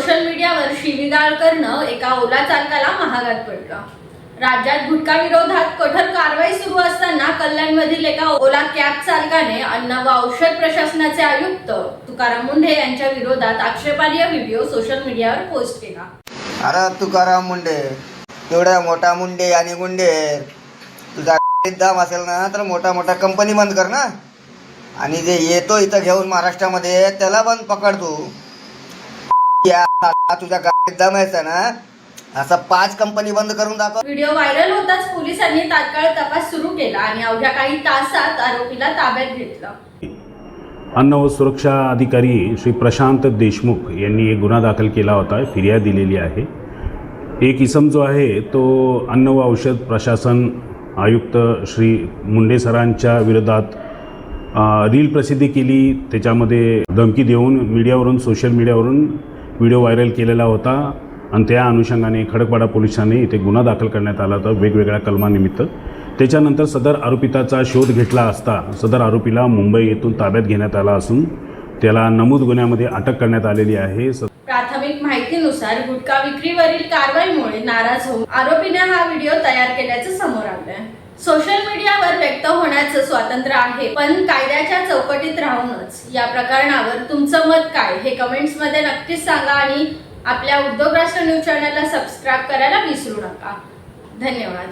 Social मीडियावर शिवीगाळ करणं एका ओला चालकाला महागात पडलं। राज्यात गुटखा विरोधात कठोर कारवाई सुरू असताना कल्याणमधील एका ओला कॅब चालकाने अन्न व औषध प्रशासनाचे आयुक्त तुकाराम मुंढे यांच्या विरोधात आक्षेपार्ह व्हिडिओ सोशल मीडियावर पोस्ट केला। अरे तुकाराम मुंढे, एवढा मोठा मुंडे आणि गुंडे, तुझा दम असेल ना तर मोठा मोठा कंपनी बंद कर ना, आणि जे येतो इथं घेऊन महाराष्ट्रामध्ये त्याला बंद पकड तू। तुझ्या गाडीत दम यायचा ना, असं 5 कंपनी बंद करून दाखव। व्हिडिओ व्हायरल होताच पोलिसांनी तात्काळ तपास सुरू केला आणि अवघ्या काही तासात आरोपीला ताब्यात घेतलं। अन्न व सुरक्षा अधिकारी श्री प्रशांत देशमुख यांनी एक गुन्हा दाखल केला होता, फिर्याद दिलेली आहे। एक इसम जो आहे तो अन्न व औषध प्रशासन आयुक्त श्री मुंडे सरांच्या विरोधात रील प्रसिद्धी केली, त्याच्यामध्ये धमकी देऊन मीडियावरून सोशल मीडियावरून व्हिडिओ व्हायरल केलेला होता आणि त्या अनुषंगाने खडकपाडा पोलिसांनी इथे गुन्हा दाखल करण्यात आला होता वेगवेगळ्या कलमानिमित्त। त्याच्यानंतर सदर आरोपिताचा शोध घेतला असता सदर आरोपीला मुंबई येथून ताब्यात घेण्यात आला असून त्याला नमूद गुन्ह्यामध्ये अटक करण्यात आलेली आहे। प्राथमिक माहितीनुसार गुटखा विक्रीवरील कारवाईमुळे नाराज होऊन आरोपीने हा व्हिडिओ तयार केल्याचं समोर आलंय। सोशल मीडियावर व्यक्त होण्याचं स्वातंत्र्य आहे, पण कायद्याच्या चौकटीत राहूनच या प्रकरणावर तुमचं मत काय हे कमेंट्स मध्ये नक्कीच सांगा आणि आपल्या उद्योग राष्ट्र न्यूज चॅनलला सबस्क्राईब करायला विसरू नका। धन्यवाद।